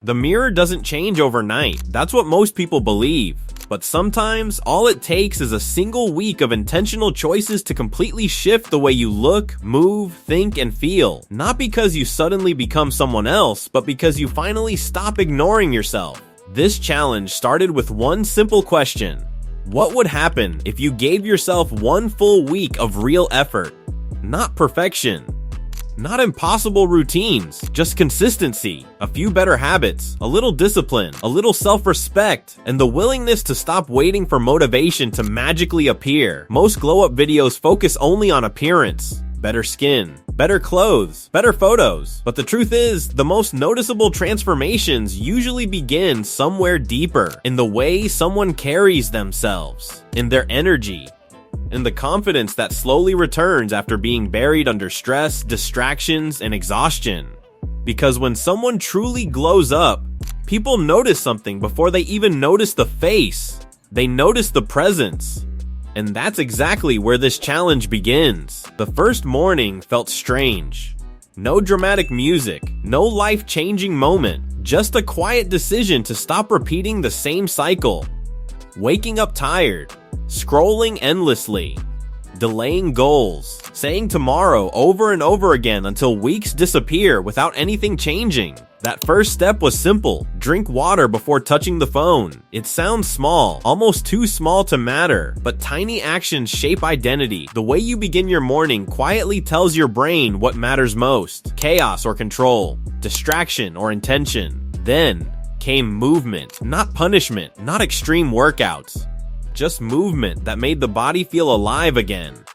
The mirror doesn't change overnight. That's what most people believe. But sometimes, all it takes is a single week of intentional choices to completely shift the way you look, move, think, and feel. Not because you suddenly become someone else, but because you finally stop ignoring yourself. This challenge started with one simple question. What would happen if you gave yourself one full week of real effort? Not perfection. Not impossible routines, just consistency, a few better habits, a little discipline, a little self-respect, and the willingness to stop waiting for motivation to magically appear. Most glow-up videos focus only on appearance. Better skin, better clothes, better photos. But the truth is, the most noticeable transformations usually begin somewhere deeper, in the way someone carries themselves, in their energy, and the confidence that slowly returns after being buried under stress, distractions, and exhaustion. Because when someone truly glows up, people notice something before they even notice the face. They notice the presence. And that's exactly where this challenge begins. The first morning felt strange. No dramatic music, no life-changing moment, just a quiet decision to stop repeating the same cycle. Waking up tired, scrolling endlessly, delaying goals, saying tomorrow over and over again until weeks disappear without anything changing. That first step was simple. Drink water before touching the phone. It sounds small, almost too small to matter, but tiny actions shape identity. The way you begin your morning quietly tells your brain what matters most: chaos or control, distraction or intention. Then came movement, not punishment, not extreme workouts. Just movement that made the body feel alive again.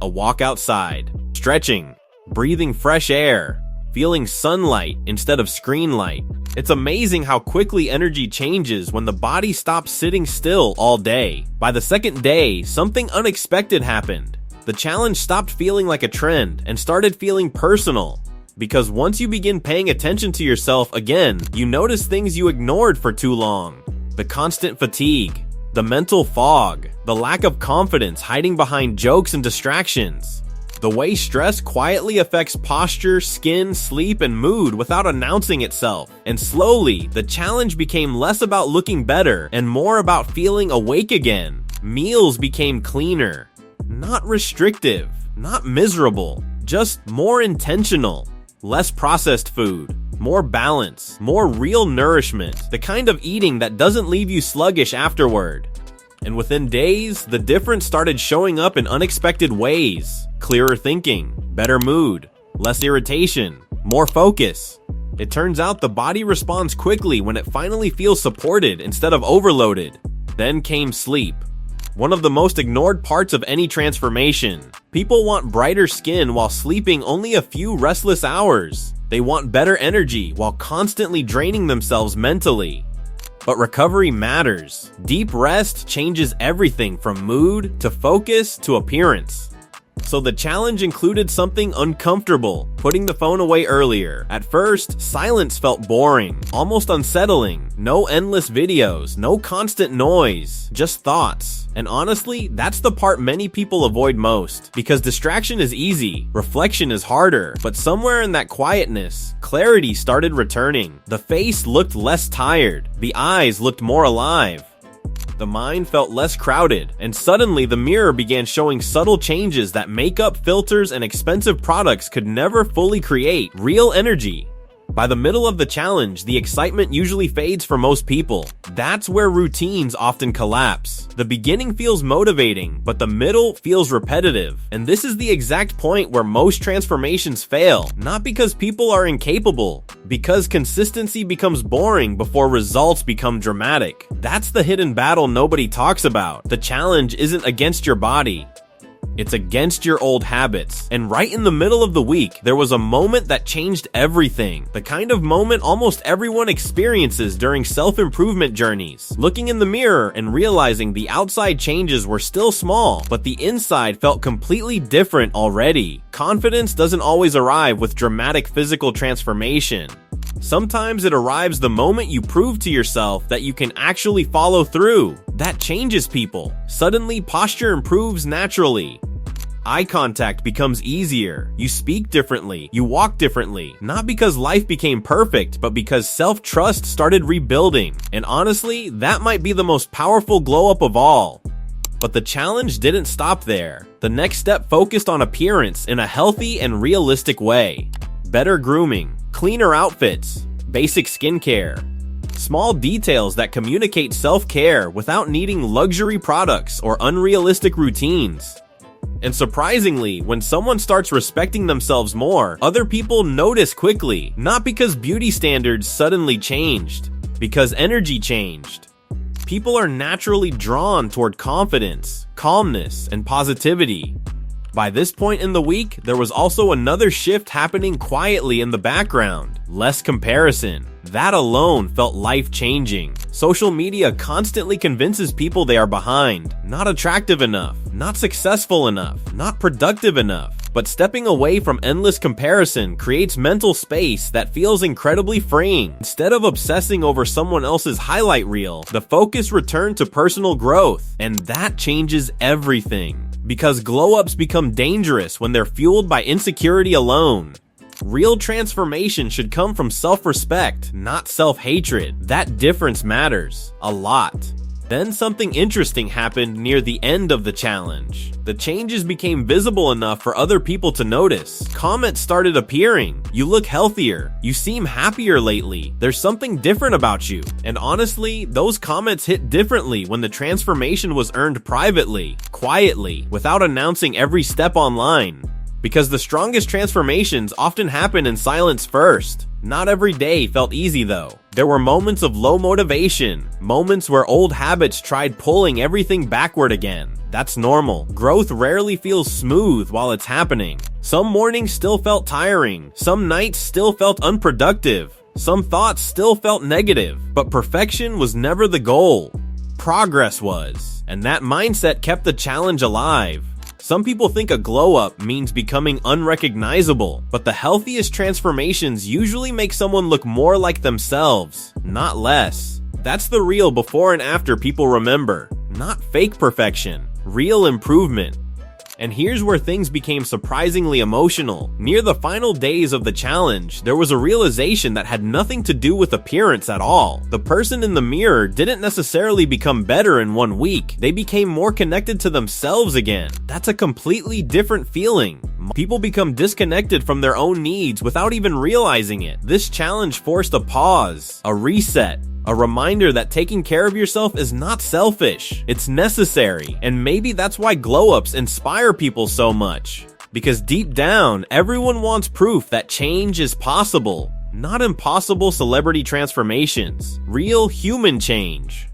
A walk outside, stretching, breathing fresh air, feeling sunlight instead of screen light. It's amazing how quickly energy changes when the body stops sitting still all day. By the second day, something unexpected happened. The challenge stopped feeling like a trend and started feeling personal. Because once you begin paying attention to yourself again, you notice things you ignored for too long. The constant fatigue, the mental fog, the lack of confidence hiding behind jokes and distractions. The way stress quietly affects posture, skin, sleep, and mood without announcing itself. And slowly, the challenge became less about looking better and more about feeling awake again. Meals became cleaner, not restrictive, not miserable, just more intentional. Less processed food, more balance, more real nourishment, the kind of eating that doesn't leave you sluggish afterward. And within days, the difference started showing up in unexpected ways. Clearer thinking, better mood, less irritation, more focus. It turns out the body responds quickly when it finally feels supported instead of overloaded. Then came sleep. One of the most ignored parts of any transformation. People want brighter skin while sleeping only a few restless hours. They want better energy while constantly draining themselves mentally. But recovery matters. Deep rest changes everything from mood to focus to appearance. So the challenge included something uncomfortable, putting the phone away earlier. At first, silence felt boring, almost unsettling. No endless videos, no constant noise, just thoughts. And honestly, that's the part many people avoid most. Because distraction is easy, reflection is harder. But somewhere in that quietness, clarity started returning. The face looked less tired, the eyes looked more alive. The mind felt less crowded, and suddenly the mirror began showing subtle changes that makeup, filters, and expensive products could never fully create. Real energy. By the middle of the challenge, the excitement usually fades for most people. That's where routines often collapse. The beginning feels motivating, but the middle feels repetitive. And this is the exact point where most transformations fail. Not because people are incapable, because consistency becomes boring before results become dramatic. That's the hidden battle nobody talks about. The challenge isn't against your body. It's against your old habits. And right in the middle of the week, there was a moment that changed everything. The kind of moment almost everyone experiences during self-improvement journeys. Looking in the mirror and realizing the outside changes were still small, but the inside felt completely different already. Confidence doesn't always arrive with dramatic physical transformation. Sometimes it arrives the moment you prove to yourself that you can actually follow through. That changes people. Suddenly, posture improves naturally. Eye contact becomes easier. You speak differently. You walk differently. Not because life became perfect, but because self-trust started rebuilding. And honestly, that might be the most powerful glow-up of all. But the challenge didn't stop there. The next step focused on appearance in a healthy and realistic way. Better grooming, cleaner outfits, basic skincare, small details that communicate self-care without needing luxury products or unrealistic routines. And surprisingly, when someone starts respecting themselves more, other people notice quickly, not because beauty standards suddenly changed, because energy changed. People are naturally drawn toward confidence, calmness, and positivity. By this point in the week, there was also another shift happening quietly in the background. Less comparison. That alone felt life-changing. Social media constantly convinces people they are behind, not attractive enough, not successful enough, not productive enough. But stepping away from endless comparison creates mental space that feels incredibly freeing. Instead of obsessing over someone else's highlight reel, the focus returned to personal growth, and that changes everything. Because glow-ups become dangerous when they're fueled by insecurity alone. Real transformation should come from self-respect, not self-hatred. That difference matters a lot. Then something interesting happened near the end of the challenge. The changes became visible enough for other people to notice. Comments started appearing. You look healthier. You seem happier lately. There's something different about you. And honestly, those comments hit differently when the transformation was earned privately, quietly, without announcing every step online. Because the strongest transformations often happen in silence first. Not every day felt easy though. There were moments of low motivation, moments where old habits tried pulling everything backward again. That's normal. Growth rarely feels smooth while it's happening. Some mornings still felt tiring, some nights still felt unproductive, some thoughts still felt negative, but perfection was never the goal. Progress was, and that mindset kept the challenge alive. Some people think a glow-up means becoming unrecognizable, but the healthiest transformations usually make someone look more like themselves, not less. That's the real before and after people remember, not fake perfection, real improvement. And here's where things became surprisingly emotional. Near the final days of the challenge, there was a realization that had nothing to do with appearance at all. The person in the mirror didn't necessarily become better in 1 week. They became more connected to themselves again. That's a completely different feeling. People become disconnected from their own needs without even realizing it. This challenge forced a pause, a reset, a reminder that taking care of yourself is not selfish, it's necessary. And maybe that's why glow-ups inspire people so much. Because deep down, everyone wants proof that change is possible. Not impossible celebrity transformations, real human change.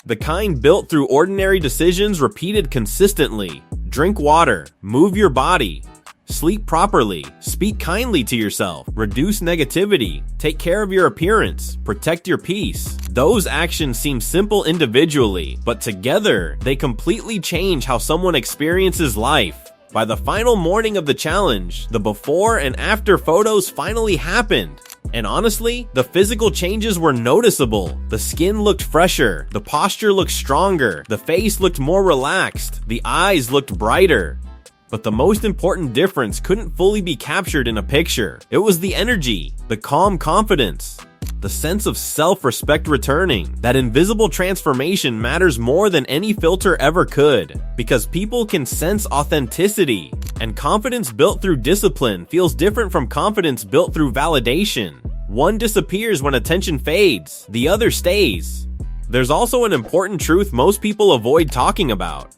The kind built through ordinary decisions repeated consistently. Drink water, move your body, sleep properly, speak kindly to yourself, reduce negativity, take care of your appearance, protect your peace. Those actions seem simple individually, but together, they completely change how someone experiences life. By the final morning of the challenge, the before and after photos finally happened. And honestly, the physical changes were noticeable. The skin looked fresher, the posture looked stronger, the face looked more relaxed, the eyes looked brighter. But the most important difference couldn't fully be captured in a picture. It was the energy, the calm confidence, the sense of self-respect returning. That invisible transformation matters more than any filter ever could, because people can sense authenticity, and confidence built through discipline feels different from confidence built through validation. One disappears when attention fades, the other stays. There's also an important truth most people avoid talking about.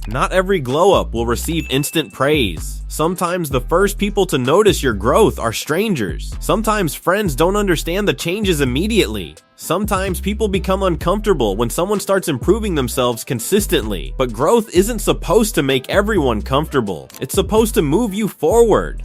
Not every glow-up will receive instant praise. Sometimes the first people to notice your growth are strangers. Sometimes friends don't understand the changes immediately. Sometimes people become uncomfortable when someone starts improving themselves consistently. But growth isn't supposed to make everyone comfortable. It's supposed to move you forward.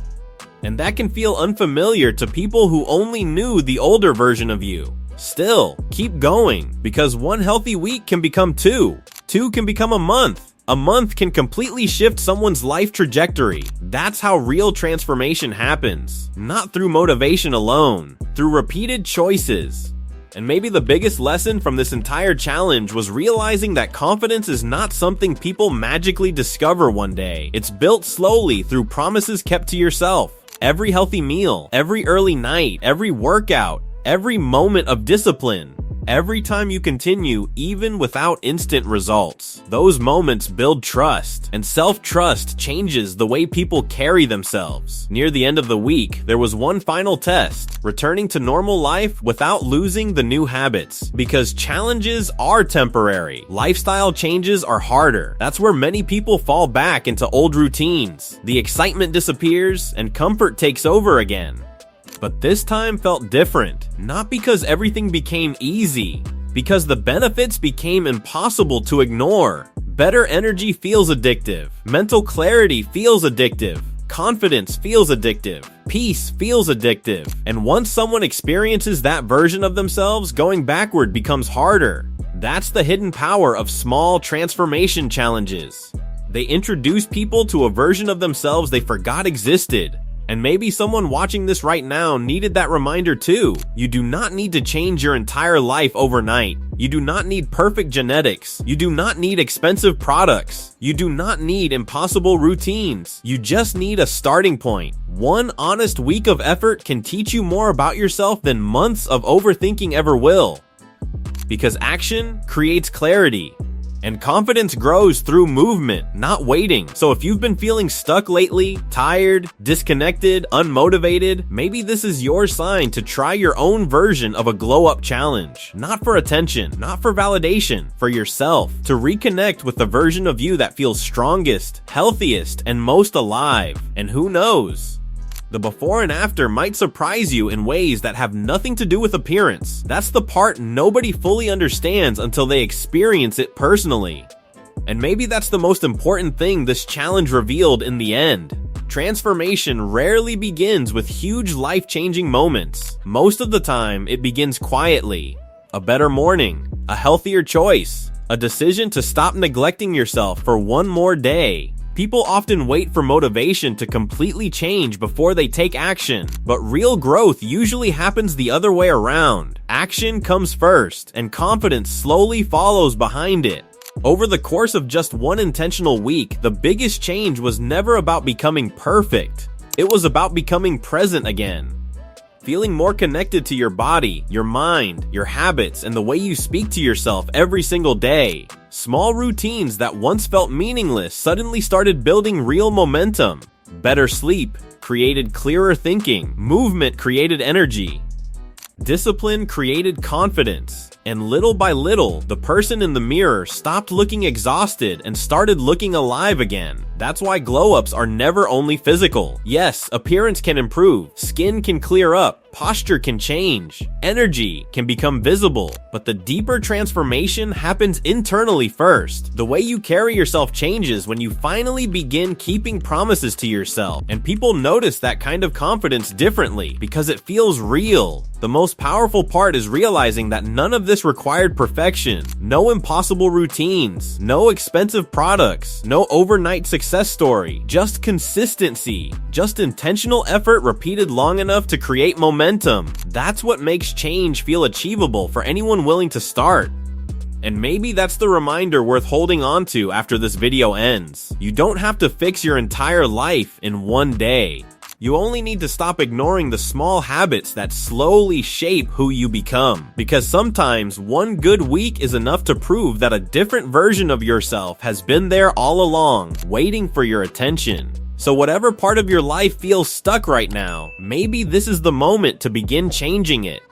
And that can feel unfamiliar to people who only knew the older version of you. Still, keep going, because one healthy week can become two. Two can become a month. A month can completely shift someone's life trajectory. That's how real transformation happens. Not through motivation alone, through repeated choices. And maybe the biggest lesson from this entire challenge was realizing that confidence is not something people magically discover one day. It's built slowly through promises kept to yourself. Every healthy meal, every early night, every workout, every moment of discipline. Every time you continue, even without instant results. Those moments build trust, and self-trust changes the way people carry themselves. Near the end of the week, there was one final test, returning to normal life without losing the new habits. Because challenges are temporary. Lifestyle changes are harder. That's where many people fall back into old routines. The excitement disappears, and comfort takes over again. But this time felt different, not because everything became easy, because the benefits became impossible to ignore. Better energy feels addictive, mental clarity feels addictive, confidence feels addictive, peace feels addictive, and once someone experiences that version of themselves, going backward becomes harder. That's the hidden power of small transformation challenges. They introduce people to a version of themselves they forgot existed. And maybe someone watching this right now needed that reminder too. You do not need to change your entire life overnight. You do not need perfect genetics. You do not need expensive products. You do not need impossible routines. You just need a starting point. One honest week of effort can teach you more about yourself than months of overthinking ever will. Because action creates clarity. And confidence grows through movement, not waiting. So if you've been feeling stuck lately, tired, disconnected, unmotivated, maybe this is your sign to try your own version of a glow-up challenge. Not for attention, not for validation, for yourself. To reconnect with the version of you that feels strongest, healthiest, and most alive. And who knows? The before and after might surprise you in ways that have nothing to do with appearance. That's the part nobody fully understands until they experience it personally. And maybe that's the most important thing this challenge revealed in the end. Transformation rarely begins with huge life-changing moments. Most of the time, it begins quietly. A better morning, a healthier choice, a decision to stop neglecting yourself for one more day. People often wait for motivation to completely change before they take action, but real growth usually happens the other way around. Action comes first, and confidence slowly follows behind it. Over the course of just one intentional week, the biggest change was never about becoming perfect. It was about becoming present again. Feeling more connected to your body, your mind, your habits, and the way you speak to yourself every single day. Small routines that once felt meaningless suddenly started building real momentum. Better sleep created clearer thinking. Movement created energy. Discipline created confidence. And little by little, the person in the mirror stopped looking exhausted and started looking alive again. That's why glow-ups are never only physical. Yes, appearance can improve, skin can clear up, posture can change, energy can become visible, but the deeper transformation happens internally first. The way you carry yourself changes when you finally begin keeping promises to yourself, and people notice that kind of confidence differently because it feels real. The most powerful part is realizing that none of this required perfection, no impossible routines, no expensive products, no overnight success story, just consistency, just intentional effort repeated long enough to create momentum. That's what makes change feel achievable for anyone willing to start. And maybe that's the reminder worth holding on to after this video ends. You don't have to fix your entire life in one day. You only need to stop ignoring the small habits that slowly shape who you become. Because sometimes one good week is enough to prove that a different version of yourself has been there all along, waiting for your attention. So whatever part of your life feels stuck right now, maybe this is the moment to begin changing it.